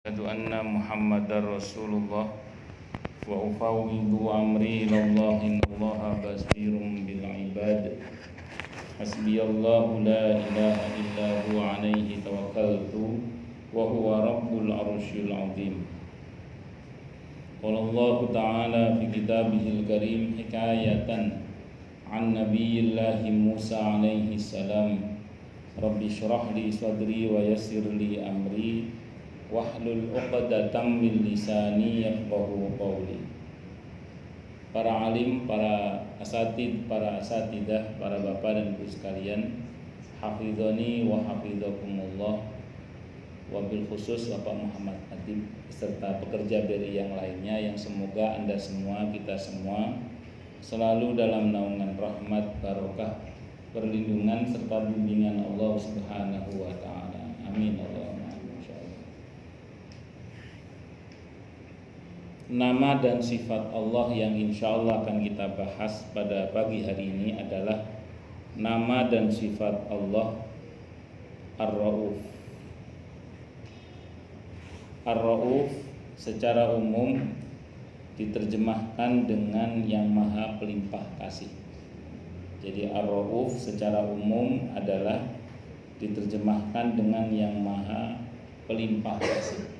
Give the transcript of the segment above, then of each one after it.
Asyhadu anna Muhammadar Rasulullah wa ufawwidu amri ilallah innallaha basirun bil ibad. Hasbiyallahu la ilaha illa huwa alaihi tawakkaltu wa huwa rabbul arsyil azim. Qala Allah ta'ala fi kitabihil karim hikayatan an nabiyillahi Musa alaihi salam. Rabbi syrah li sadri wa yassir li amri wahlul 'uqdatam min lisani yafqahu qawli. Para alim, para asatid, para asatidah, para bapak dan ibu sekalian, hafizani wa hafizakumullah, wabil khusus Bapak Muhammad Adib serta pekerja BRI yang lainnya, yang semoga Anda semua, kita semua selalu dalam naungan rahmat, barokah, perlindungan serta bimbingan Allah Subhanahu wa taala. Amin Allahumma. Nama dan sifat Allah yang insya Allah akan kita bahas pada pagi hari ini adalah nama dan sifat Allah Ar-Ra'uf. Ar-Ra'uf secara umum diterjemahkan dengan yang maha pelimpah kasih. Jadi Ar-Ra'uf secara umum adalah diterjemahkan dengan yang maha pelimpah kasih.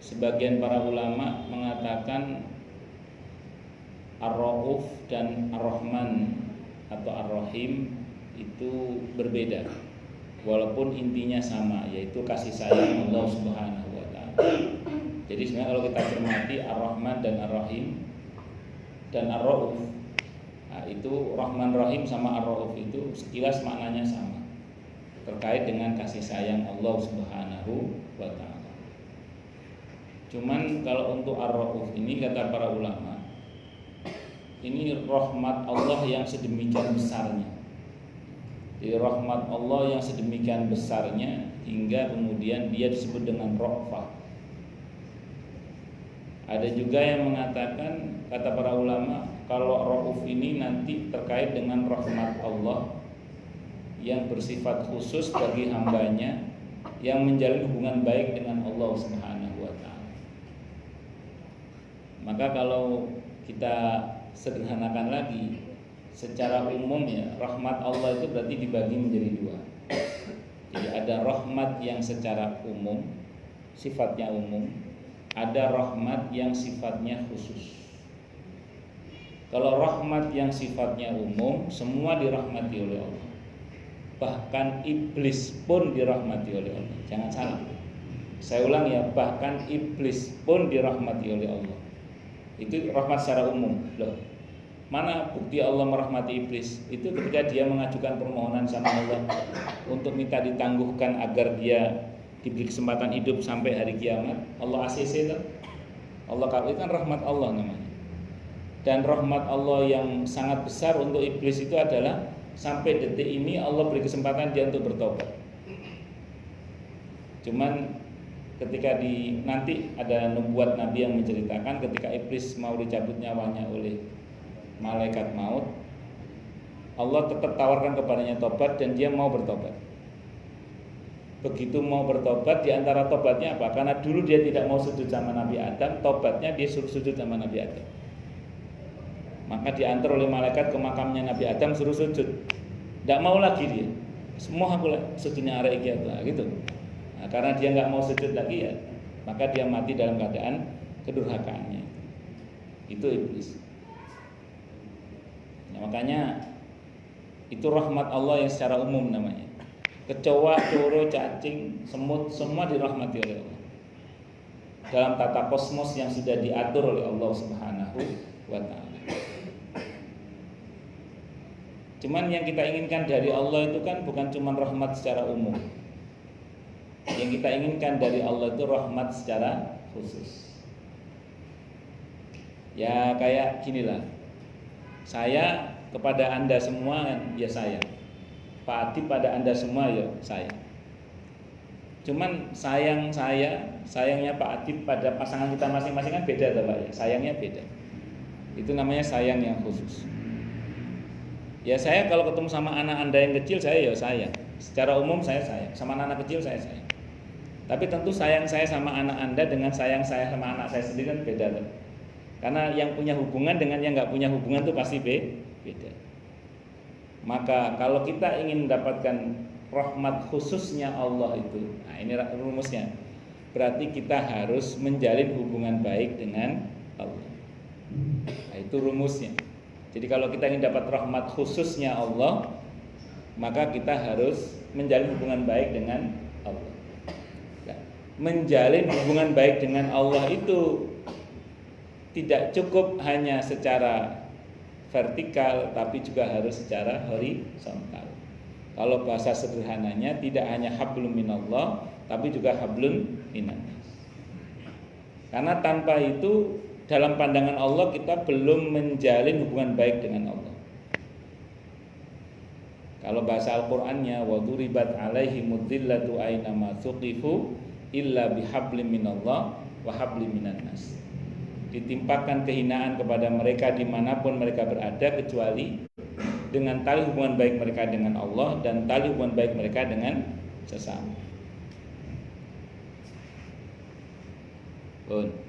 Sebagian para ulama mengatakan Ar-Ra'uf dan Ar-Rahman atau Ar-Rahim itu berbeda, walaupun intinya sama, yaitu kasih sayang Allah Subhanahu wa taala. Jadi sebenarnya kalau kita cermati Ar-Rahman dan Ar-Rahim dan Ar-Ra'uf, nah itu Rahman Rahim sama Ar-Ra'uf itu sekilas maknanya sama, terkait dengan kasih sayang Allah Subhanahu wa taala. Cuman kalau untuk Ar-Ra'uf ini kata para ulama, ini rahmat Allah yang sedemikian besarnya. Jadi rahmat Allah yang sedemikian besarnya hingga kemudian dia disebut dengan Ra'fah. Ada juga yang mengatakan, kata para ulama, kalau Ra'uf ini nanti terkait dengan rahmat Allah yang bersifat khusus bagi hambanya yang menjalin hubungan baik dengan Allah Subhanahu wa taala. Maka kalau kita sederhanakan lagi, secara umum ya, rahmat Allah itu berarti dibagi menjadi dua. Jadi ada rahmat yang secara umum, sifatnya umum, ada rahmat yang sifatnya khusus. Kalau rahmat yang sifatnya umum, semua dirahmati oleh Allah. Bahkan iblis pun dirahmati oleh Allah. Jangan salah. Saya ulang ya, bahkan iblis pun dirahmati oleh Allah. Itu rahmat secara umum. Loh, mana bukti Allah merahmati iblis? Itu ketika dia mengajukan permohonan sama Allah untuk minta ditangguhkan agar dia diberi kesempatan hidup sampai hari kiamat. Allah ACC itu, Allah kalau itu kan rahmat Allah namanya. Dan rahmat Allah yang sangat besar untuk iblis itu adalah sampai detik ini Allah beri kesempatan dia untuk bertobat. Cuman ketika nanti ada nubuat Nabi yang menceritakan ketika iblis mau dicabut nyawanya oleh malaikat maut, Allah tetap tawarkan kepadanya tobat dan dia mau bertobat. Begitu mau bertobat, di antara tobatnya apa? Karena dulu dia tidak mau sujud sama Nabi Adam, tobatnya dia suruh sujud sama Nabi Adam. Maka diantar oleh malaikat ke makamnya Nabi Adam, suruh sujud. Tidak mau lagi dia. Semua aku sujudnya arek iki gitu. Nah, karena dia nggak mau sujud lagi ya, maka dia mati dalam keadaan kedurhakaannya. Itu iblis. Nah, makanya itu rahmat Allah yang secara umum namanya. Kecoa, coro, cacing, semut semua dirahmati oleh Allah. Dalam tata kosmos yang sudah diatur oleh Allah Subhanahu wa taala. Cuman yang kita inginkan dari Allah itu kan bukan cuma rahmat secara umum. Yang kita inginkan dari Allah itu rahmat secara khusus. Ya kayak ginilah, saya kepada Anda semua ya saya, Pak Adib pada Anda semua ya saya. Cuman sayangnya Pak Adib pada pasangan kita masing-masing kan beda Pak ya. Sayangnya beda. Itu namanya sayang yang khusus. Ya saya kalau ketemu sama anak Anda yang kecil saya ya saya. Secara umum saya sayang, sama anak kecil saya sayang. Tapi tentu sayang saya sama anak Anda dengan sayang saya sama anak saya sendiri kan beda tuh. Karena yang punya hubungan dengan yang nggak punya hubungan itu pasti beda. Maka kalau kita ingin mendapatkan rahmat khususnya Allah itu, nah ini rumusnya. Berarti kita harus menjalin hubungan baik dengan Allah. Nah, itu rumusnya. Jadi kalau kita ingin dapat rahmat khususnya Allah, maka kita harus menjalin hubungan baik dengan Allah. Nah, menjalin hubungan baik dengan Allah itu tidak cukup hanya secara vertikal, tapi juga harus secara horizontal. Kalau bahasa sederhananya tidak hanya hablum minallah, tapi juga hablun minannas. Karena tanpa itu dalam pandangan Allah kita belum menjalin hubungan baik dengan Allah. Kalau bahasa Al-Qur'annya wa duribat alaihimud dzillatu aina ma thuqifu illa bihablim minallah wa hablim minannas. Ditimpakan kehinaan kepada mereka dimanapun mereka berada kecuali dengan tali hubungan baik mereka dengan Allah dan tali hubungan baik mereka dengan sesama.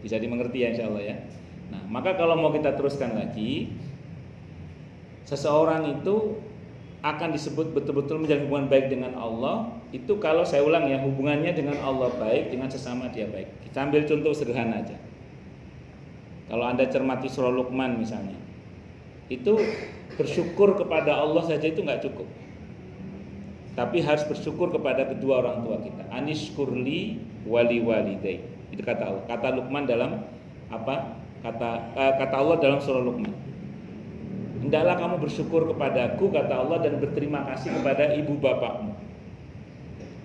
Bisa dimengerti ya insyaallah ya. Nah, maka kalau mau kita teruskan lagi, seseorang itu akan disebut betul-betul menjalin hubungan baik dengan Allah itu kalau saya ulang ya, hubungannya dengan Allah baik, dengan sesama dia baik. Kita ambil contoh sederhana aja. Kalau Anda cermati surah Luqman misalnya, itu bersyukur kepada Allah saja itu nggak cukup, tapi harus bersyukur kepada kedua orang tua kita. Anishkurli wali walidai. Itu kata Luqman dalam apa? Kata Allah dalam surah Luqman. Hendaklah kamu bersyukur kepadaku, kata Allah, dan berterima kasih kepada ibu bapakmu.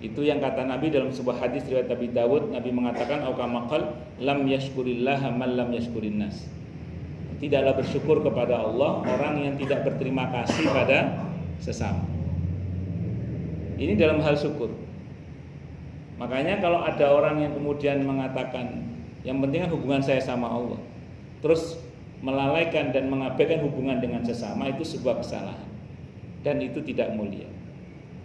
Itu yang kata Nabi dalam sebuah hadis riwayat Abi Dawud. Nabi mengatakan au kama qala lam yashkurillaha man lam yashkurin nas. Tidaklah bersyukur kepada Allah orang yang tidak berterima kasih pada sesama. Ini dalam hal syukur. Makanya kalau ada orang yang kemudian mengatakan yang penting kan hubungan saya sama Allah, terus melalaikan dan mengabaikan hubungan dengan sesama, itu sebuah kesalahan dan itu tidak mulia.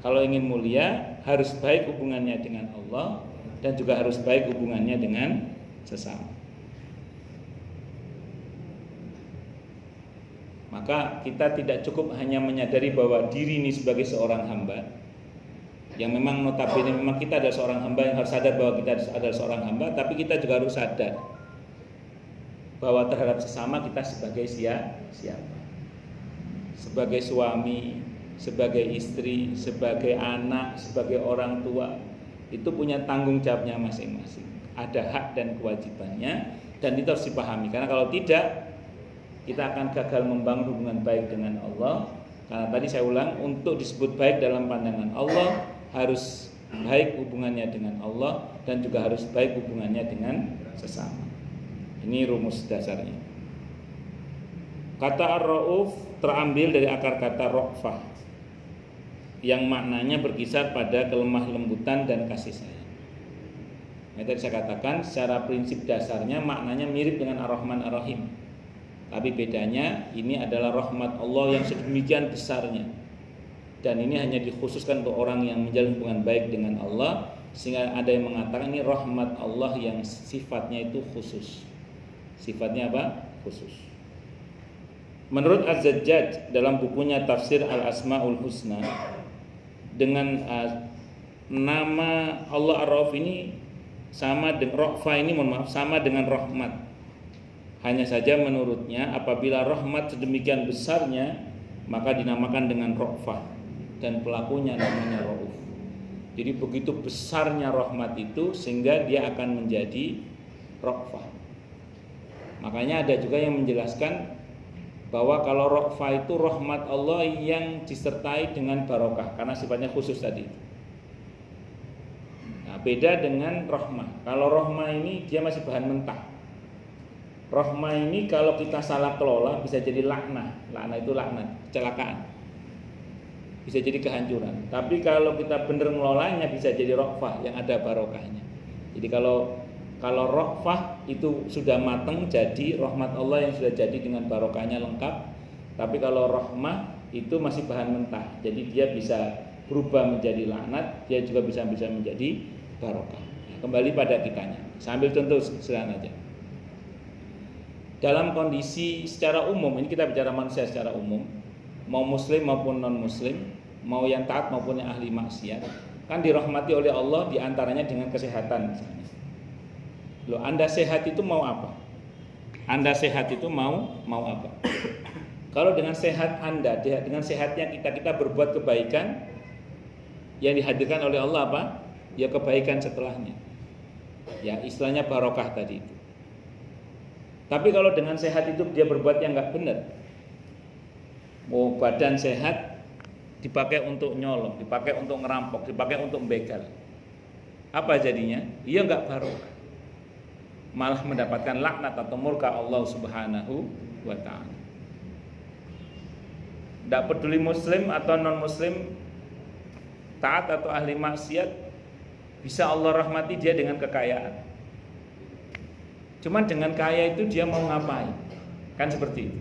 Kalau ingin mulia harus baik hubungannya dengan Allah dan juga harus baik hubungannya dengan sesama. Maka kita tidak cukup hanya menyadari bahwa diri ini sebagai seorang hamba, yang memang notabene memang kita adalah seorang hamba, yang harus sadar bahwa kita adalah seorang hamba, tapi kita juga harus sadar bahwa terhadap sesama kita sebagai siapa? Sebagai suami, sebagai istri, sebagai anak, sebagai orang tua, itu punya tanggung jawabnya masing-masing. Ada hak dan kewajibannya dan itu harus dipahami. Karena kalau tidak, kita akan gagal membangun hubungan baik dengan Allah. Karena tadi saya ulang, untuk disebut baik dalam pandangan Allah harus baik hubungannya dengan Allah dan juga harus baik hubungannya dengan sesama. Ini rumus dasarnya. Kata ar-rauf terambil dari akar kata ra'fah yang maknanya berkisar pada kelemah lembutan dan kasih sayang. Nah, tadi saya katakan secara prinsip dasarnya maknanya mirip dengan ar-Rahman ar-Rahim. Tapi bedanya ini adalah rahmat Allah yang sedemikian besarnya. Dan ini hanya dikhususkan untuk orang yang menjalin hubungan baik dengan Allah, sehingga ada yang mengatakan ini rahmat Allah yang sifatnya itu khusus. Sifatnya apa? Khusus. Menurut Az-Zajjaj dalam bukunya Tafsir Al-Asmaul Husna, dengan nama Allah Ar-Rauf ini sama dengan Ra'fa ini sama dengan rahmat. Hanya saja menurutnya apabila rahmat sedemikian besarnya maka dinamakan dengan Ra'fa dan pelakunya namanya Rauf. Jadi begitu besarnya rahmat itu sehingga dia akan menjadi Ra'fa. Makanya ada juga yang menjelaskan bahwa kalau Ra'fa itu rahmat Allah yang disertai dengan barokah karena sifatnya khusus tadi. Nah, beda dengan rahmah. Kalau rahmah ini dia masih bahan mentah. Rahmah ini kalau kita salah kelola bisa jadi laknah. Laknah itu laknat, kecelakaan. Bisa jadi kehancuran. Tapi kalau kita benar ngelolanya bisa jadi Ra'fah yang ada barokahnya. Jadi kalau Ra'fah itu sudah matang jadi rahmat Allah yang sudah jadi dengan barokahnya lengkap. Tapi kalau rahmah itu masih bahan mentah. Jadi dia bisa berubah menjadi laknat, dia juga bisa menjadi barokah. kembali pada kitanya. Sambil contoh sederhana aja. Dalam kondisi secara umum, ini kita bicara manusia secara umum, mau muslim maupun non muslim, mau yang taat maupun yang ahli maksiat, kan dirahmati oleh Allah diantaranya dengan kesehatan misalnya. Loh, Anda sehat itu mau apa? Anda sehat itu mau apa? Kalau dengan sehat Anda, dengan sehatnya kita berbuat kebaikan, yang dihadirkan oleh Allah apa? Ya kebaikan setelahnya. Ya istilahnya barokah tadi itu. Tapi kalau dengan sehat itu dia berbuat yang nggak benar, mau badan sehat dipakai untuk nyolong, dipakai untuk ngerampok, dipakai untuk begal, apa jadinya? Ia nggak barokah, malah mendapatkan laknat atau murka Allah Subhanahu wa Ta'ala. Tidak peduli muslim atau non muslim, taat atau ahli maksiat, bisa Allah rahmati dia dengan kekayaan. Cuman dengan kaya itu dia mau ngapain? Kan seperti itu.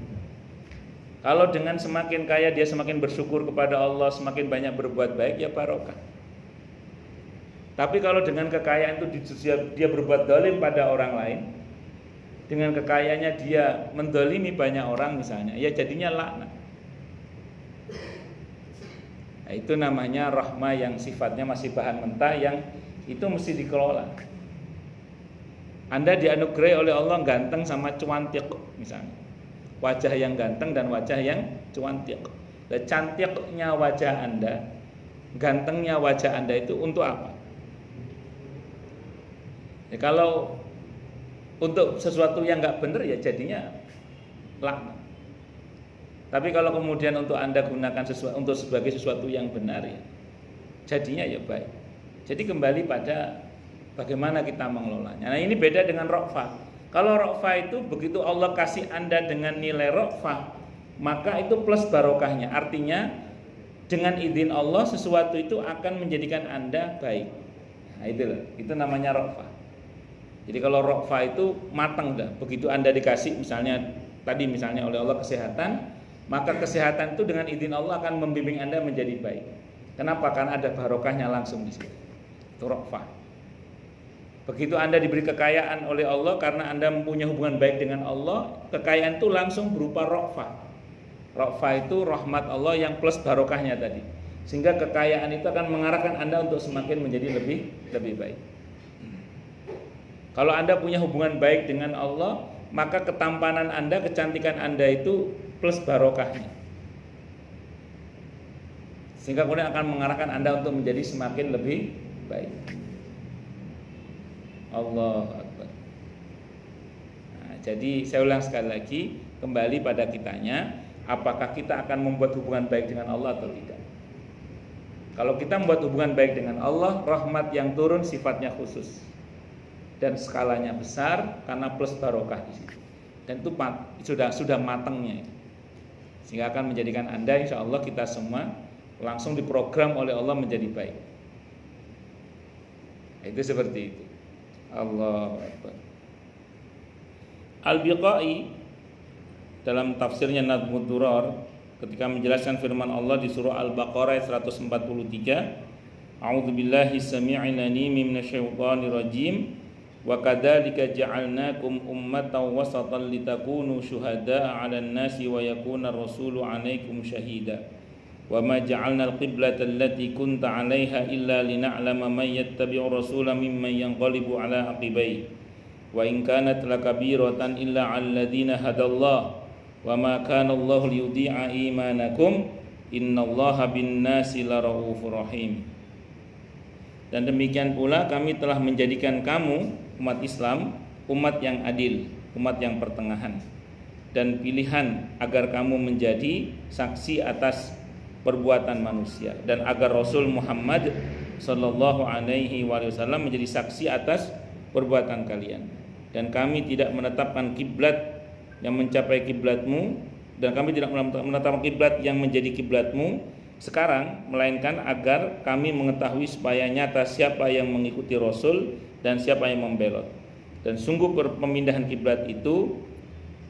Kalau dengan semakin kaya dia semakin bersyukur kepada Allah, semakin banyak berbuat baik, ya barokah. Tapi kalau dengan kekayaan itu dia berbuat zalim pada orang lain, dengan kekayaannya dia mendolimi banyak orang misalnya, ya jadinya laknat. Nah, itu namanya rahmah yang sifatnya masih bahan mentah, yang itu mesti dikelola. Anda dianugerahi oleh Allah ganteng sama cuantik misalnya, wajah yang ganteng dan wajah yang cuantik. Dan cantiknya wajah Anda, gantengnya wajah Anda itu untuk apa? Ya, kalau untuk sesuatu yang nggak benar ya jadinya laknat. Tapi kalau kemudian untuk Anda gunakan untuk sebagai sesuatu yang benar ya jadinya ya baik. Jadi kembali pada bagaimana kita mengelolanya. Nah ini beda dengan rokfah. Kalau rokfah itu begitu Allah kasih Anda dengan nilai rokfah, maka itu plus barokahnya. Artinya dengan izin Allah sesuatu itu akan menjadikan Anda baik. Nah itu namanya rokfah. Jadi kalau rokfah itu matang dah. Begitu Anda dikasih misalnya oleh Allah kesehatan, maka kesehatan itu dengan izin Allah akan membimbing Anda menjadi baik. Kenapa? Karena ada barokahnya langsung di situ. Itu rokfah. Begitu Anda diberi kekayaan oleh Allah karena Anda mempunyai hubungan baik dengan Allah, kekayaan itu langsung berupa rokfah. Rokfah itu rahmat Allah yang plus barokahnya tadi. Sehingga kekayaan itu akan mengarahkan Anda untuk semakin menjadi lebih baik. Kalau Anda punya hubungan baik dengan Allah, maka ketampanan Anda, kecantikan Anda itu plus barokahnya. Sehingga kemudian akan mengarahkan Anda untuk menjadi semakin lebih baik. Allahu Akbar. Nah, jadi saya ulang sekali lagi, kembali pada kitanya, apakah kita akan membuat hubungan baik dengan Allah atau tidak. Kalau kita membuat hubungan baik dengan Allah, rahmat yang turun sifatnya khusus dan skalanya besar karena plus barokah di situ. Dan itu sudah matangnya, sehingga akan menjadikan Anda, insya Allah kita semua langsung diprogram oleh Allah menjadi baik. Itu seperti itu. Allahu Akbar. Al-Biqai dalam tafsirnya Nadhmud Durar ketika menjelaskan firman Allah di surah Al-Baqarah 143, A'udzubillahi samii'il 'aliim minasyaitonir rajim. Wa kadzalika ja'alnakum ummatan wasatan litakunu syuhada'a 'alan nasi wa yakuna ar-rasulu 'alaikum syahida. Wa ma ja'alna al-qiblata allati kunta 'alaiha illa lina'lama man yattabi'ur rasula mimman yanqalibu 'ala aqibaihi. Wa in kanat lakabiratan illa 'alal ladzina hadallahu wa ma kana Allahu liyudhi'a imanakum innallaha bin-nasi laraufur rahim. Dan demikian pula kami telah menjadikan kamu umat Islam umat yang adil, umat yang pertengahan, dan pilihan agar kamu menjadi saksi atas perbuatan manusia, dan agar Rasul Muhammad sallallahu alaihi wasallam menjadi saksi atas perbuatan kalian. Dan kami tidak menetapkan kiblat yang mencapai kiblatmu, dan kami tidak menetapkan kiblat yang menjadi kiblatmu sekarang, melainkan agar kami mengetahui supaya nyata siapa yang mengikuti Rasul dan siapa yang membelot. Dan sungguh pemindahan kiblat itu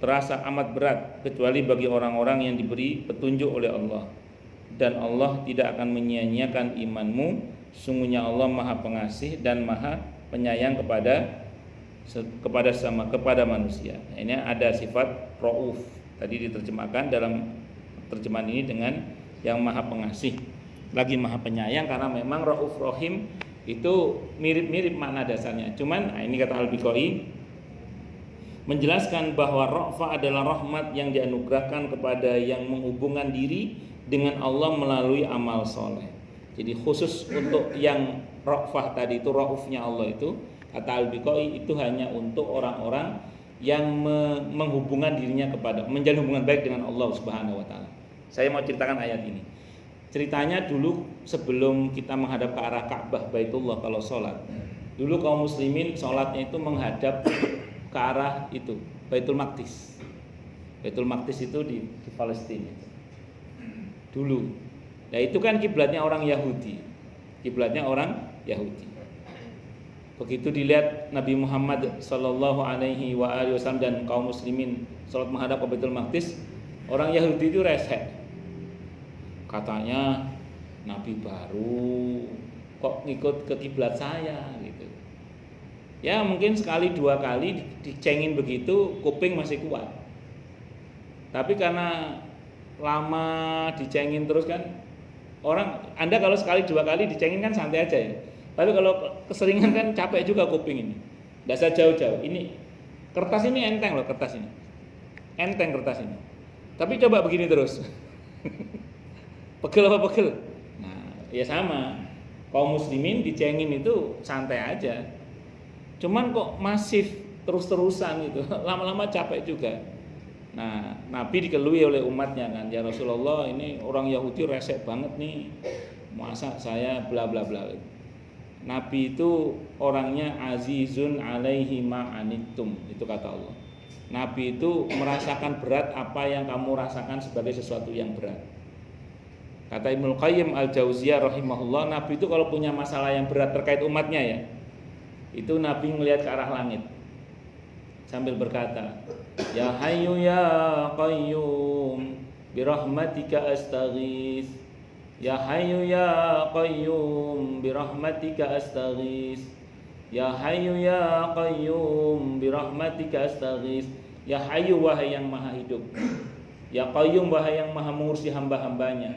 terasa amat berat kecuali bagi orang-orang yang diberi petunjuk oleh Allah. Dan Allah tidak akan menyia-nyiakan imanmu. Sungguhnya Allah Maha Pengasih dan Maha penyayang kepada manusia. Nah, ini ada sifat rauf. Tadi diterjemahkan dalam terjemahan ini dengan yang maha pengasih, lagi maha penyayang, karena memang rauf rahim itu mirip-mirip makna dasarnya. Cuman ini kata Al-Biqai menjelaskan bahwa rafa adalah rahmat yang dianugerahkan kepada yang menghubungkan diri dengan Allah melalui amal soleh. Jadi khusus untuk yang rafah tadi itu, raufnya Allah itu, kata Al-Biqai itu hanya untuk orang-orang yang menghubungkan dirinya kepada, menjalin hubungan baik dengan Allah Subhanahu wa taala. Saya mau ceritakan ayat ini. Ceritanya dulu sebelum kita menghadap ke arah Ka'bah Baitullah kalau sholat, dulu kaum muslimin sholatnya itu menghadap ke arah itu Baitul Maqdis. Baitul Maqdis itu di Palestina dulu. Nah itu kan kiblatnya orang Yahudi, Begitu dilihat Nabi Muhammad Sallallahu Alaihi Wasallam dan kaum muslimin sholat menghadap ke Baitul Maqdis, orang Yahudi itu resek. Katanya Nabi baru kok ngikut ke kiblat saya gitu. Ya mungkin sekali dua kali dicengin begitu kuping masih kuat. Tapi karena lama dicengin terus kan, Anda kalau sekali dua kali dicengin kan santai aja ya. Tapi kalau keseringan kan capek juga kuping ini. Nggak usah jauh-jauh. Ini kertas ini enteng loh, enteng kertas ini. Tapi coba begini terus. Pegel apa pegel? Nah, ya sama. Kaum muslimin dicengin itu santai aja. Cuman kok masif terus-terusan gitu. Lama-lama capek juga. Nah, Nabi dikelui oleh umatnya kan, ya Rasulullah, ini orang Yahudi resek banget nih. Masa saya bla bla bla. Nabi itu orangnya azizun alaihi ma'anittum, itu kata Allah. Nabi itu merasakan berat apa yang kamu rasakan sebagai sesuatu yang berat. Kata Ibnu Qayyim Al-Jauziyah rahimahullah, Nabi itu kalau punya masalah yang berat terkait umatnya ya, itu Nabi melihat ke arah langit sambil berkata, Ya Hayyu ya Qayyum birahmatika astaghits. Ya Hayyu ya Qayyum birahmatika astaghits. Ya Hayyu ya Qayyum birahmatika astaghits. Ya Hayyu, wahai yang maha hidup. Ya Qayyum, wahai yang maha mengurusi hamba-hambanya.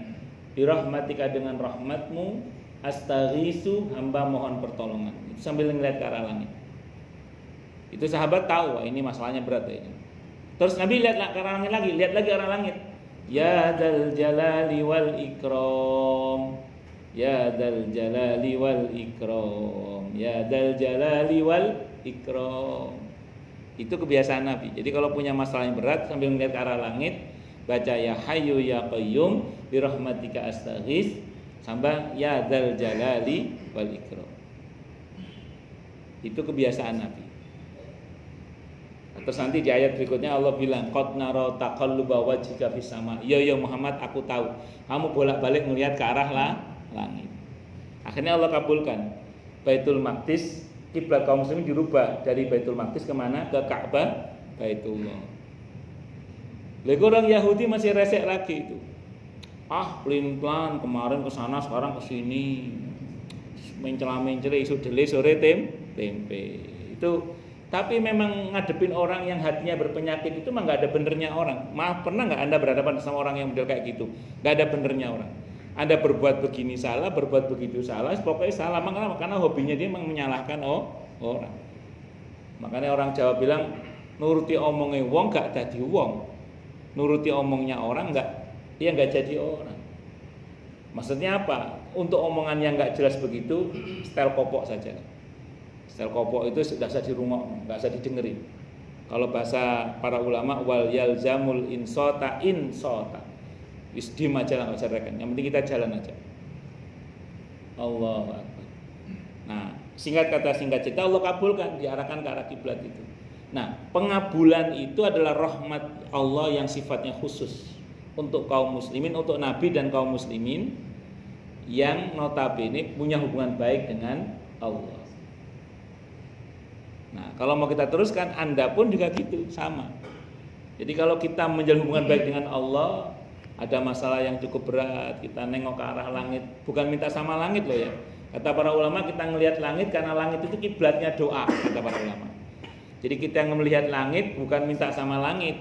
Birahmatika, dengan rahmatmu, astaghisu, hamba mohon pertolongan. Itu sambil ngeliat ke arah langit. Itu sahabat tahu, wah ini masalahnya berat ya. Terus Nabi lihat ke arah langit lagi, lihat lagi ke arah langit. Ya dzal jalali wal ikram. Ya dzal jalali wal ikram. Ya dzal jalali wal ikram. Itu kebiasaan Nabi. Jadi kalau punya masalah yang berat sambil ngeliat ke arah langit, baca ya Hayyu ya Qayyum birahmatika astaghits sampai ya dzal jalali wal ikram. Itu kebiasaan Nabi. Terus nanti di ayat berikutnya Allah bilang qad nara taqalluba wajhika fis sama. Ya Muhammad, aku tahu kamu bolak-balik melihat ke arah langit. Akhirnya Allah kabulkan. Baitul Maqdis, kiblat kaum muslimin dirubah dari Baitul Maqdis kemana? Ke Ka'bah Baitullah. Lagi orang Yahudi masih resek lagi itu. Pelin-pelan kemarin ke sana, sekarang ke sini. Mencela-mencela isu dele sore tempe. Itu tapi memang ngadepin orang yang hatinya berpenyakit itu mah enggak ada benernya orang. Maaf, pernah enggak Anda berhadapan sama orang yang model kayak gitu? Enggak ada benernya orang. Anda berbuat begini salah, berbuat begitu salah, pokoknya salah. Karena hobinya dia memang menyalahkan orang. Makanya orang Jawa bilang nuruti omongnya wong gak jadi wong. Nuruti omongnya orang dia enggak jadi orang. Maksudnya apa? Untuk omongan yang enggak jelas begitu, style kopok saja. Style kopok itu sudah usah dirungok, enggak usah didengerin. Kalau bahasa para ulama wal yalzamul insota. Wis diem aja lah, enggak usah reken. Yang penting kita jalan aja. Allahu Akbar. Nah, singkat kata singkat cerita, Allah kabulkan, diarahkan ke arah kiblat itu. Nah, pengabulan itu adalah rahmat Allah yang sifatnya khusus untuk kaum muslimin, untuk Nabi dan kaum muslimin yang notabene punya hubungan baik dengan Allah. Nah, kalau mau kita teruskan, Anda pun juga gitu, sama. Jadi kalau kita menjalin hubungan baik dengan Allah, ada masalah yang cukup berat, kita nengok ke arah langit, bukan minta sama langit loh ya. Kata para ulama, kita ngelihat langit karena langit itu kiblatnya doa, kata para ulama. Jadi kita yang melihat langit bukan minta sama langit,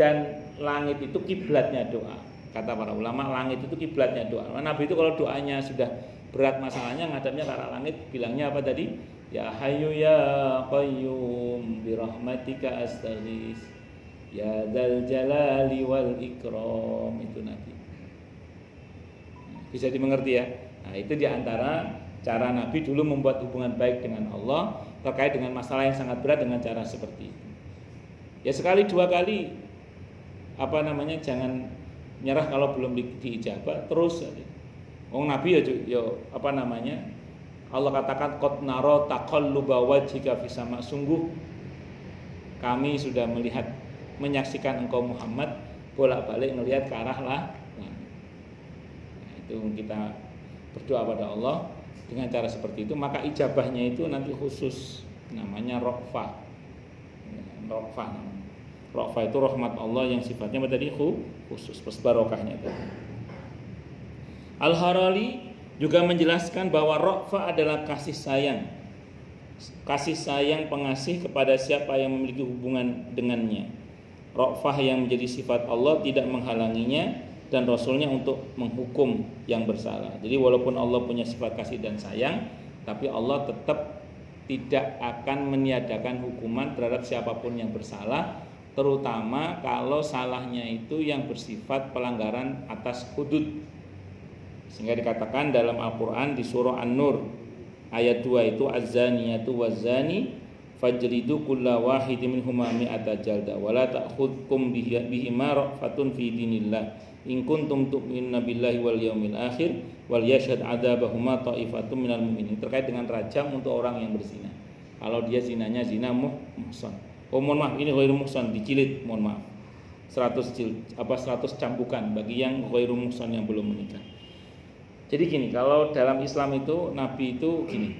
dan langit itu kiblatnya doa. Kata para ulama, langit itu kiblatnya doa. Nabi itu kalau doanya sudah berat masalahnya, ngadapnya ke arah langit, bilangnya apa tadi? Ya Hayyu ya Qayyum bi rahmatika astaghits. Ya Dzal Jalali wal Ikram, itu Nabi. Bisa dimengerti ya? Nah, itu diantara cara Nabi dulu membuat hubungan baik dengan Allah terkait dengan masalah yang sangat berat dengan cara seperti itu. Ya sekali dua kali jangan nyerah kalau belum diijabah terus. Nabi Allah katakan qad nara taqalluba wajhika fis sama, sungguh kami sudah menyaksikan engkau Muhammad bolak-balik melihat ke arah langit. Nah, itu kita berdoa pada Allah dengan cara seperti itu, maka ijabahnya itu nanti khusus, namanya rofah. Rofah itu rahmat Allah yang sifatnya tadi khusus, plus barokahnya tadi. Al-Harali juga menjelaskan bahwa rofah adalah kasih sayang pengasih kepada siapa yang memiliki hubungan dengannya. Rofah yang menjadi sifat Allah tidak menghalanginya dan Rasulnya untuk menghukum yang bersalah. Jadi walaupun Allah punya sifat kasih dan sayang, tapi Allah tetap tidak akan meniadakan hukuman terhadap siapapun yang bersalah, terutama kalau salahnya itu yang bersifat pelanggaran atas hudud. Sehingga dikatakan dalam Al-Quran di surah An-Nur ayat 2 itu az-zaniyatu waz-zani fajridu kulla wahidin minhuma mi'ata jalda wa la ta'khudhukum bihima ra'fatun fi dinillah in kuntum tu'minuna billahi wal yawmil akhir wal yashhad 'adzabahuma ta'ifatun minal mu'minin, terkait dengan rajam untuk orang yang berzina. Kalau dia zinanya zina muhsan. Ini ghairu muhsan, dicilid, mohon maaf. 100 cambukan bagi yang ghairu muhsan yang belum menikah. Jadi gini, kalau dalam Islam itu Nabi itu gini.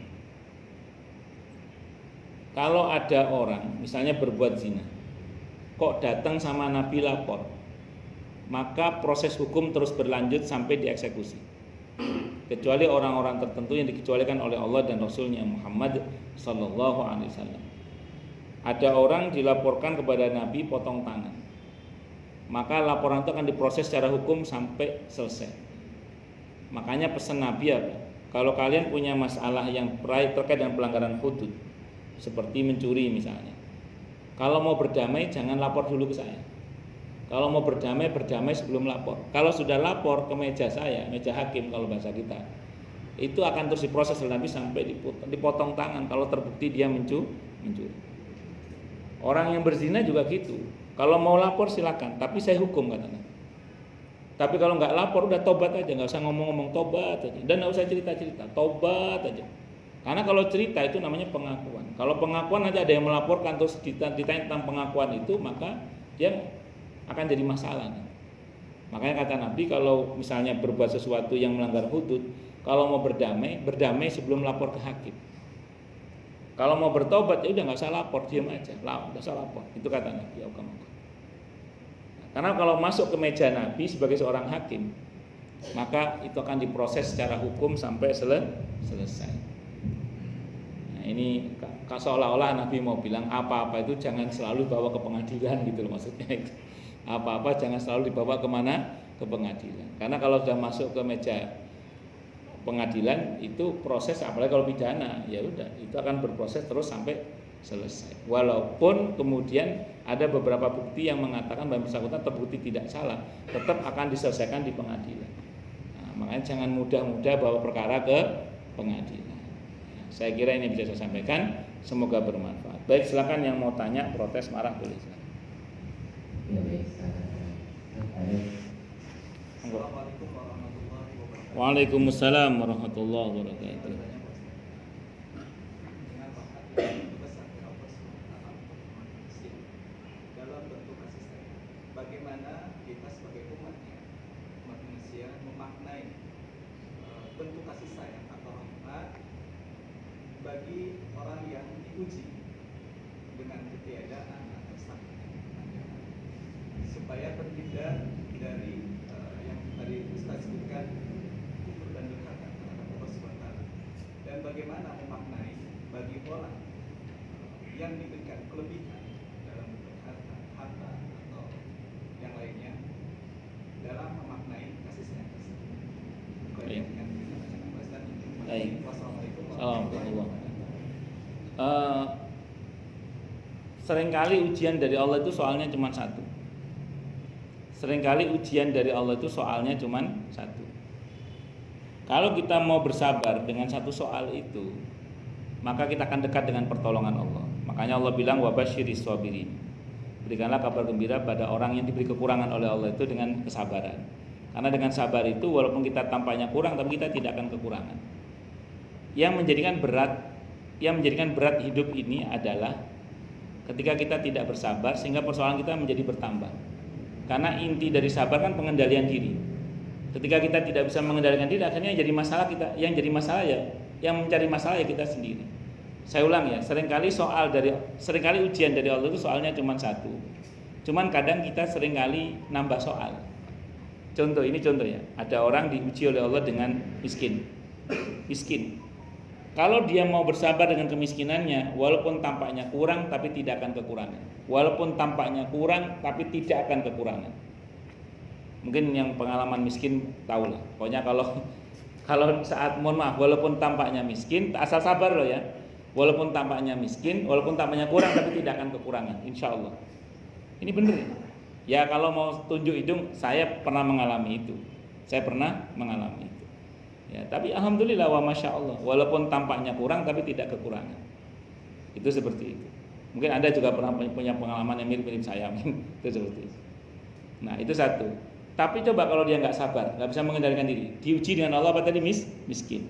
Kalau ada orang misalnya berbuat zina, kok datang sama Nabi lapor, maka proses hukum terus berlanjut sampai dieksekusi. Kecuali orang-orang tertentu yang dikecualikan oleh Allah dan Rasulnya Muhammad sallallahu alaihi wasallam. Ada orang dilaporkan kepada Nabi potong tangan, maka laporan itu akan diproses secara hukum sampai selesai. Makanya pesan Nabi apa? Kalau kalian punya masalah yang terkait dengan pelanggaran hudud, seperti mencuri misalnya, kalau mau berdamai jangan lapor dulu ke saya. Kalau mau berdamai sebelum lapor. Kalau sudah lapor ke meja saya, meja hakim kalau bahasa kita, itu akan terus diproses oleh Nabi sampai dipotong tangan kalau terbukti dia mencuri. Orang yang berzina juga gitu. Kalau mau lapor silakan, tapi saya hukum katanya. Tapi kalau nggak lapor udah tobat aja, nggak usah ngomong-ngomong, tobat aja, dan nggak usah cerita-cerita, tobat aja. Karena kalau cerita itu namanya pengakuan. Kalau pengakuan aja ada yang melaporkan terus ditanya tentang pengakuan itu, maka dia akan jadi masalah. Makanya kata Nabi, kalau misalnya berbuat sesuatu yang melanggar hudud, kalau mau berdamai sebelum lapor ke hakim. Kalau mau bertobat ya udah nggak usah lapor, diam aja, nggak usah lapor. Itu kata Nabi. Karena kalau masuk ke meja Nabi sebagai seorang hakim, maka itu akan diproses secara hukum sampai selesai. Nah, ini seolah-olah Nabi mau bilang apa-apa itu jangan selalu bawa ke pengadilan gitu loh, maksudnya itu. Apa-apa jangan selalu dibawa kemana? Ke pengadilan. Karena kalau sudah masuk ke meja pengadilan itu proses, apalagi kalau pidana, ya udah itu akan berproses terus sampai selesai. Walaupun kemudian ada beberapa bukti yang mengatakan bahwa bersangkutan terbukti tidak salah, tetap akan diselesaikan di pengadilan. Nah, makanya jangan mudah-mudah bawa perkara ke pengadilan. Nah, saya kira ini bisa saya sampaikan, semoga bermanfaat. Baik, silakan yang mau tanya, protes, marah boleh. Ya, baik. Waalaikumsalam warahmatullahi wabarakatuh. Bagaimana kita sebagai umat manusia memaknai bentuk kasih sayang atau rahmat bagi orang yang diuji dengan ketiadaan atau sakit, supaya terhindar dari yang tadi Ustaz sebutkan, kufur dan durhaka terhadap Allah SWT. bagaimana memaknai bagi orang yang diberikan kelebihan dalam bentuk harta atau yang lainnya dalam memaknai kasih sayang tersebut. Baik. Baik. Wassalamualaikum warahmatullahi wabarakatuh. Seringkali ujian dari Allah itu soalnya cuma satu. Seringkali ujian dari Allah itu soalnya cuma satu. Kalau kita mau bersabar dengan satu soal itu, maka kita akan dekat dengan pertolongan Allah. Makanya Allah bilang wabasyiris sabirin. Berikanlah kabar gembira pada orang yang diberi kekurangan oleh Allah itu dengan kesabaran. Karena dengan sabar itu walaupun kita tampaknya kurang, tapi kita tidak akan kekurangan. Yang menjadikan berat hidup ini adalah ketika kita tidak bersabar sehingga persoalan kita menjadi bertambah. Karena inti dari sabar kan pengendalian diri. Ketika kita tidak bisa mengendalikan diri, akhirnya yang jadi masalah kita, yang mencari masalah ya kita sendiri. Saya ulang ya, seringkali ujian dari Allah itu soalnya cuma satu. Cuman kadang kita seringkali nambah soal. Contoh ya, ada orang diuji oleh Allah dengan miskin. Kalau dia mau bersabar dengan kemiskinannya, walaupun tampaknya kurang tapi tidak akan kekurangan. Mungkin yang pengalaman miskin tahu lah. Pokoknya kalau saat walaupun tampaknya miskin, asal sabar loh ya. Walaupun tampaknya miskin, walaupun tampaknya kurang tapi tidak akan kekurangan, insya Allah. Ini benar. Ya kalau mau tunjuk hidung, saya pernah mengalami itu. Ya, tapi alhamdulillah wa masya Allah, walaupun tampaknya kurang tapi tidak kekurangan. Itu seperti itu. Mungkin Anda juga pernah punya pengalaman yang mirip-mirip saya. Itu seperti itu. Nah itu satu. Tapi coba kalau dia nggak sabar, nggak bisa mengendalikan diri, diuji dengan Allah apa tadi miskin.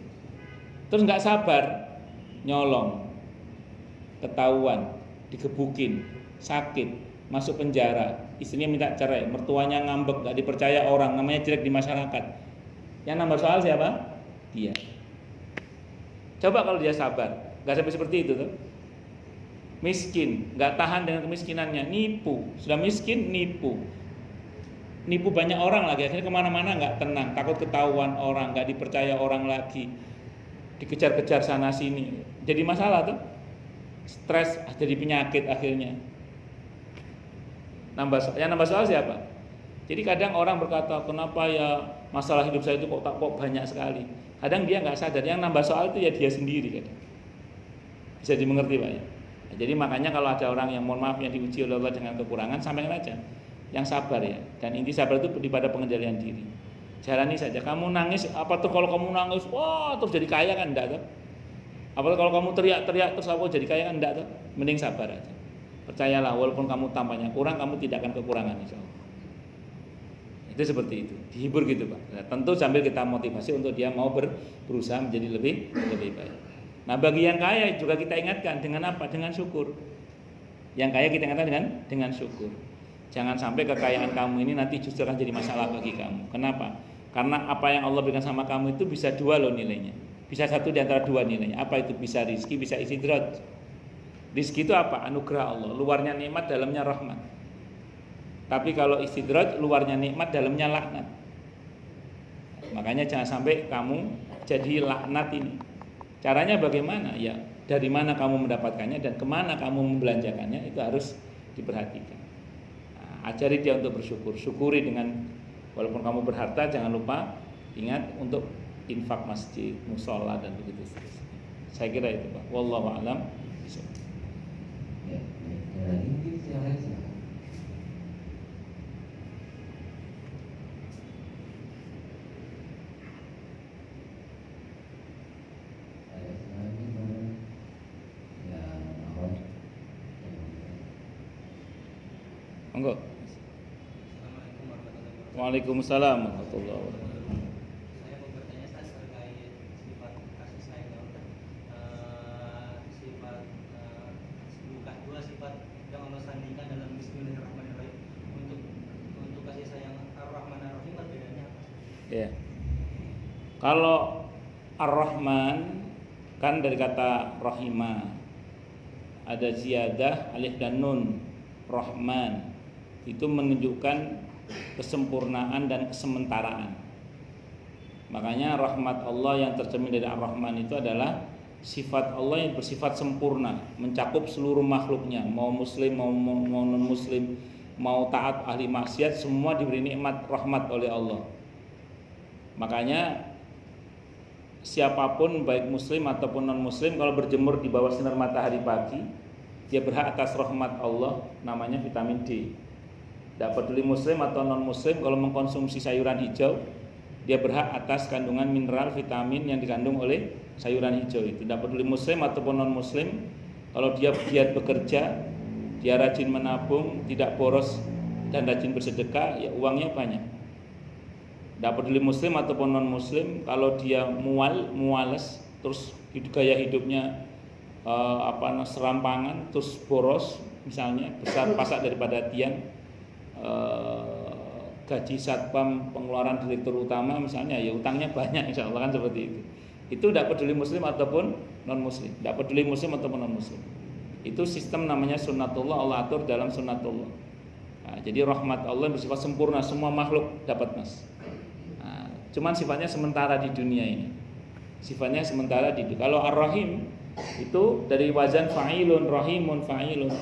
Terus nggak sabar, nyolong, ketahuan, digebukin, sakit, masuk penjara, istrinya minta cerai, mertuanya ngambek, nggak dipercaya orang, namanya jelek di masyarakat. Yang nambah soal siapa? Dia. Coba kalau dia sabar, nggak sampai seperti itu tuh. Miskin, nggak tahan dengan kemiskinannya, nipu, sudah miskin nipu banyak orang lagi, akhirnya kemana-mana nggak tenang, takut ketahuan orang, nggak dipercaya orang lagi, dikejar-kejar sana sini, jadi masalah tuh, stres, jadi penyakit akhirnya. Yang nambah soal siapa? Jadi kadang orang berkata, kenapa ya masalah hidup saya itu kok banyak sekali. Kadang dia nggak sadar, yang nambah soal itu ya dia sendiri kadang. Bisa dimengerti Pak ya. Jadi makanya kalau ada orang yang mohon maaf yang diuji oleh Allah dengan kekurangan, sampaikan aja, yang sabar ya. Dan inti sabar itu pada pengendalian diri. Jalani saja. Kamu nangis, apa tuh kalau kamu nangis, wah terus jadi kaya kan enggak tuh. Apa kalau kamu teriak-teriak terus aku jadi kaya kan enggak tuh. Mending sabar aja. Percayalah walaupun kamu tampaknya kurang, kamu tidak akan kekurangan insyaallah. Itu seperti itu. Dihibur gitu Pak. Nah, tentu sambil kita motivasi untuk dia mau berusaha menjadi lebih baik. Nah bagi yang kaya juga kita ingatkan dengan apa? Dengan syukur. Yang kaya kita ingatkan dengan syukur. Jangan sampai kekayaan kamu ini nanti justru akan jadi masalah bagi kamu. Kenapa? Karena apa yang Allah berikan sama kamu itu bisa dua loh nilainya. Bisa satu di antara dua nilainya. Apa itu? Bisa rizki, bisa istidraj. Rizki itu apa? Anugerah Allah. Luarnya nikmat, dalamnya rahmat. Tapi kalau istidraj, luarnya nikmat, dalamnya laknat. Makanya jangan sampai kamu jadi laknat ini. Caranya bagaimana? Ya dari mana kamu mendapatkannya dan kemana kamu membelanjakannya itu harus diperhatikan. Nah, ajari dia untuk bersyukur. Syukuri dengan walaupun kamu berharta, jangan lupa ingat untuk infak masjid, musola dan begitu seterusnya. Saya kira itu Pak. Wallahu a'lam. Ya, lagi mungkin yang lain silakan. Monggo. Assalamualaikum warahmatullahi wabarakatuh. Waalaikumsalam warahmatullahi wabarakatuh. Saya mau bertanya terkait sifat kasih sayang sifat bukan dua sifat yang Allah sandingkan dalam Bismillahirrahmanirrahim untuk kasih sayang Ar-Rahman Ar-Rahim perbedaannya apa? Ya. Kalau Ar-Rahman kan dari kata rahimah, ada ziyadah alif dan nun. Rahman itu menunjukkan kesempurnaan dan kesementaraan. Makanya rahmat Allah yang tercermin dari Ar-Rahman itu adalah sifat Allah yang bersifat sempurna, mencakup seluruh makhluknya, mau muslim, mau non muslim, mau taat, ahli maksiat, semua diberi nikmat rahmat oleh Allah. Makanya siapapun baik muslim ataupun non muslim kalau berjemur di bawah sinar matahari pagi, dia berhak atas rahmat Allah, namanya vitamin D. Tidak peduli muslim atau non muslim, kalau mengkonsumsi sayuran hijau, dia berhak atas kandungan mineral, vitamin yang dikandung oleh sayuran hijau itu. Tidak peduli muslim ataupun non muslim, kalau dia giat bekerja, dia rajin menabung, tidak boros dan rajin bersedekah, ya uangnya banyak. Tidak peduli muslim ataupun non muslim, kalau dia muales, terus gaya hidupnya serampangan, terus boros, misalnya besar pasak daripada tiang, gaji satpam, pengeluaran direktur utama misalnya, ya utangnya banyak, insya Allah kan seperti itu. Itu tidak peduli muslim ataupun non muslim, tidak peduli muslim ataupun non muslim. Itu sistem namanya sunnatullah, Allah atur dalam sunnatullah. Nah, jadi rahmat Allah bersifat sempurna, semua makhluk dapat mas. Nah, cuman sifatnya sementara di dunia ini. Sifatnya sementara di dunia. Kalau Ar-Rahim itu dari wazan fa'ilun, rahimun, fa'ilun.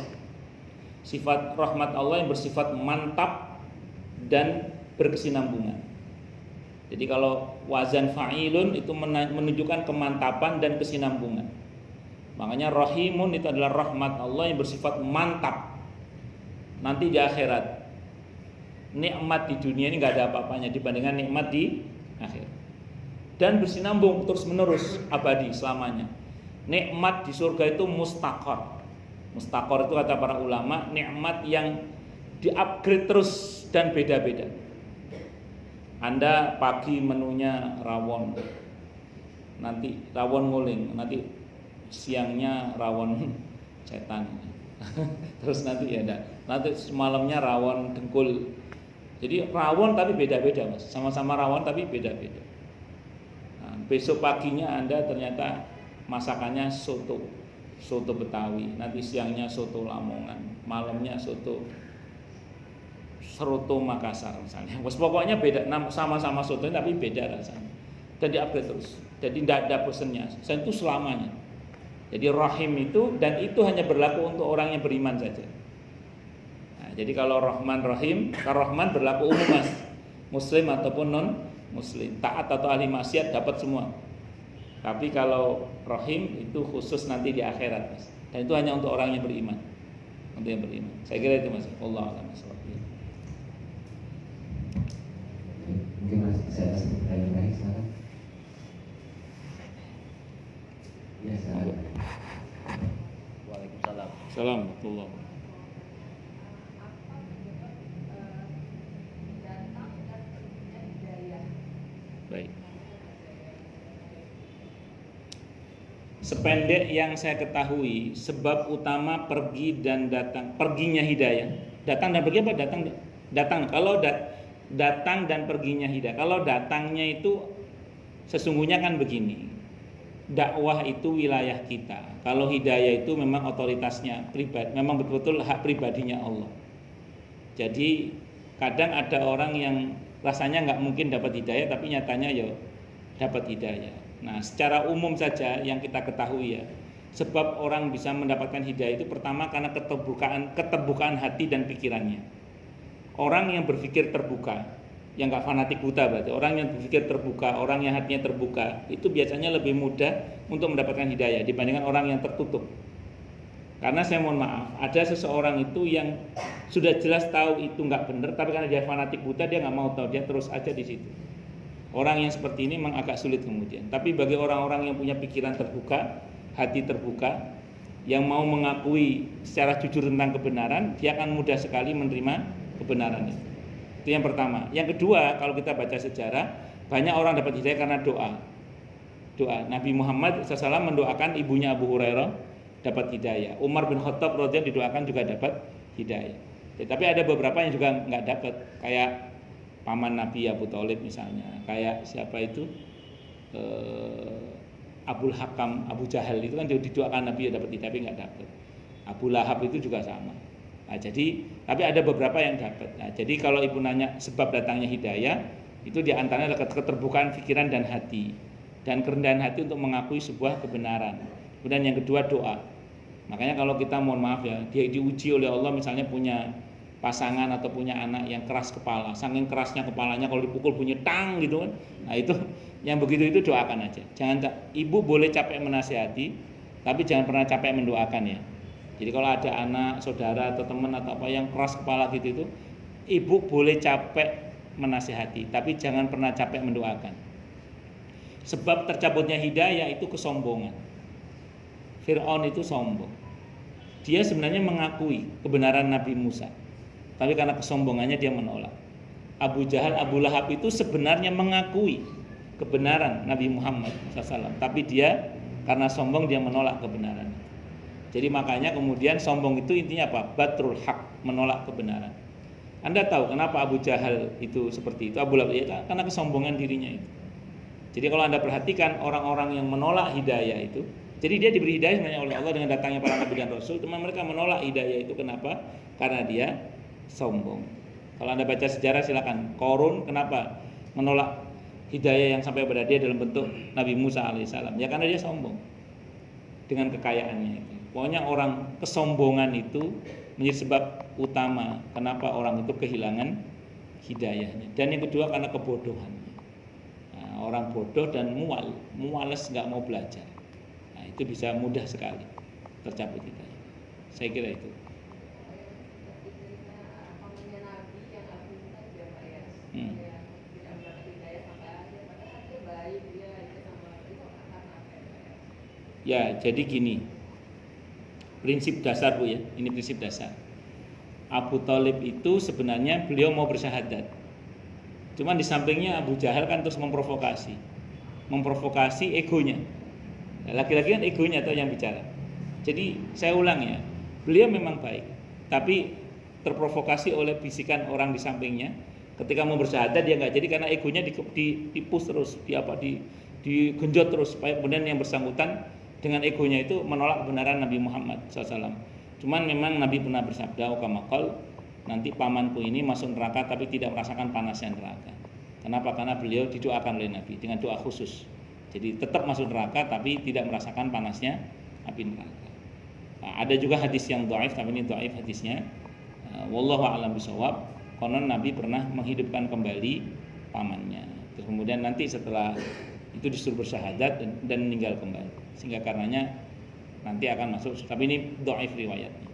Sifat rahmat Allah yang bersifat mantap dan berkesinambungan. Jadi kalau wazan fa'ilun itu menunjukkan kemantapan dan kesinambungan. Makanya rahimun itu adalah rahmat Allah yang bersifat mantap. Nanti di akhirat, nikmat di dunia ini nggak ada apa-apanya dibandingkan nikmat di akhirat. Dan bersinambung terus menerus abadi selamanya. Nikmat di surga itu mustaqor. Mustaqor itu kata para ulama, nikmat yang di-upgrade terus dan beda-beda. Anda pagi menunya rawon, nanti rawon nguling, nanti siangnya rawon setan, terus nanti ya nanti malamnya rawon dengkul. Jadi rawon tapi beda-beda mas, sama-sama rawon tapi beda-beda. Nah, besok paginya Anda ternyata masakannya soto Betawi, nanti siangnya soto Lamongan, malamnya soto Makassar misalnya. Pokoknya beda, sama-sama soto tapi beda rasanya. Dan di-upgrade terus. Jadi tidak ada bosannya. Dan itu selamanya. Jadi rahim itu, dan itu hanya berlaku untuk orang yang beriman saja. Nah, jadi kalau Rahman Rahim, kalau Rahman berlaku umum mas, muslim ataupun non muslim, taat atau ahli maksiat dapat semua. Tapi kalau Rahim itu khusus nanti di akhirat mas. Dan itu hanya untuk orang yang beriman. Untuk yang beriman. Saya kira itu mas. Allah a'lam. Mungkin masih bisa pertanyaan lagi sekarang. Ya, salam. Waalaikumsalam. Assalamualaikum. Baik. Sependek yang saya ketahui, sebab utama pergi dan datang, perginya hidayah. Datang dan pergi apa? Datang. Kalau datang dan perginya hidayah. Kalau datangnya itu sesungguhnya kan begini. Dakwah itu wilayah kita. Kalau hidayah itu memang otoritasnya pribadi, memang betul-betul hak pribadinya Allah. Jadi kadang ada orang yang rasanya nggak mungkin dapat hidayah, tapi nyatanya ya dapat hidayah. Nah, secara umum saja yang kita ketahui ya, sebab orang bisa mendapatkan hidayah itu pertama karena keterbukaan hati dan pikirannya. Orang yang berpikir terbuka, yang nggak fanatik buta berarti, orang yang berpikir terbuka, orang yang hatinya terbuka, itu biasanya lebih mudah untuk mendapatkan hidayah dibandingkan orang yang tertutup. Karena saya mohon maaf, ada seseorang itu yang sudah jelas tahu itu nggak benar, tapi karena dia fanatik buta dia nggak mau tahu, dia terus aja di situ. Orang yang seperti ini memang agak sulit kemudian. Tapi bagi orang-orang yang punya pikiran terbuka, hati terbuka, yang mau mengakui secara jujur tentang kebenaran, dia akan mudah sekali menerima kebenaran itu. Itu yang pertama. Yang kedua, kalau kita baca sejarah, banyak orang dapat hidayah karena doa. Nabi Muhammad SAW mendoakan ibunya Abu Hurairah dapat hidayah. Umar bin Khattab radhiyallahu didoakan juga dapat hidayah. Tapi ada beberapa yang juga nggak dapat, kayak paman Nabi Abu Thalib misalnya, kayak siapa itu Abul Hakam, Abu Jahal itu kan didoakan Nabi ya dapat hidayah, tapi nggak dapat. Abu Lahab itu juga sama. Nah, jadi tapi ada beberapa yang dapat. Nah, jadi kalau ibu nanya sebab datangnya hidayah, itu diantaranya adalah keterbukaan pikiran dan hati. dan kerendahan hati untuk mengakui sebuah kebenaran. Kemudian yang kedua doa. Makanya kalau kita mohon maaf ya, dia diuji oleh Allah misalnya punya pasangan atau punya anak yang keras kepala, saking kerasnya kepalanya kalau dipukul bunyi tang gitu kan. Nah itu yang begitu itu doakan aja. Ibu boleh capek menasihati, tapi jangan pernah capek mendoakan ya. Jadi kalau ada anak, saudara atau teman atau apa yang keras kepala gitu itu, ibu boleh capek menasihati, tapi jangan pernah capek mendoakan. Sebab tercabutnya hidayah itu kesombongan. Fir'aun itu sombong. Dia sebenarnya mengakui kebenaran Nabi Musa, tapi karena kesombongannya dia menolak. Abu Jahal, Abu Lahab itu sebenarnya mengakui kebenaran Nabi Muhammad SAW, tapi dia karena sombong dia menolak kebenaran. Jadi makanya kemudian sombong itu intinya apa? Batrul haq, menolak kebenaran. Anda tahu kenapa Abu Jahal itu seperti itu? Abu Lahab ya, karena kesombongan dirinya itu. Jadi kalau Anda perhatikan orang-orang yang menolak hidayah itu, jadi dia diberi hidayah sebenarnya oleh Allah dengan datangnya para nabi dan rasul, cuma mereka menolak hidayah itu kenapa? Karena dia sombong. Kalau Anda baca sejarah silakan. Qarun kenapa menolak hidayah yang sampai pada dia dalam bentuk Nabi Musa alaihissalam? Ya karena dia sombong dengan kekayaannya itu. Pokoknya orang kesombongan itu menjadi sebab utama kenapa orang itu kehilangan hidayahnya. Dan yang kedua karena kebodohan. Nah, orang bodoh dan muales nggak mau belajar. Nah, itu bisa mudah sekali tercabut hidayah. Saya kira itu. Ya, jadi gini. Prinsip dasar Bu ya, ini prinsip dasar. Abu Thalib itu sebenarnya beliau mau bersyahadat. Cuman di sampingnya Abu Jahal kan terus memprovokasi egonya. Laki-laki kan egonya tuh yang bicara. Jadi saya ulang ya, beliau memang baik, tapi terprovokasi oleh bisikan orang di sampingnya. Ketika mau bersyahadat dia nggak jadi karena egonya dipus terus, digenjot terus supaya kemudian yang bersangkutan dengan egonya itu menolak kebenaran Nabi Muhammad SAW. Cuman memang Nabi pernah bersabda, "Ukamakol, nanti pamanku ini masuk neraka tapi tidak merasakan panasnya neraka." Kenapa? Karena beliau didoakan oleh Nabi dengan doa khusus. Jadi tetap masuk neraka tapi tidak merasakan panasnya api neraka. Nah, ada juga hadis yang dhaif, tapi ini dhaif hadisnya. Wallahu a'lam bishawab. Konon Nabi pernah menghidupkan kembali pamannya. Terus kemudian nanti setelah itu disuruh bersyahadat dan meninggal kembali. Sehingga karenanya nanti akan masuk. Tapi ini dhaif riwayatnya.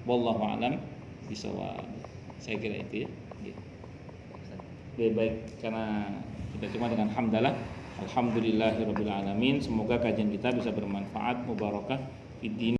Wallahu a'lam bishawab. Saya kira itu ya. Baik, karena kita cuma dengan hamdalah. Alhamdulillahirabbil alamin. Semoga kajian kita bisa bermanfaat, mubarakah fid din.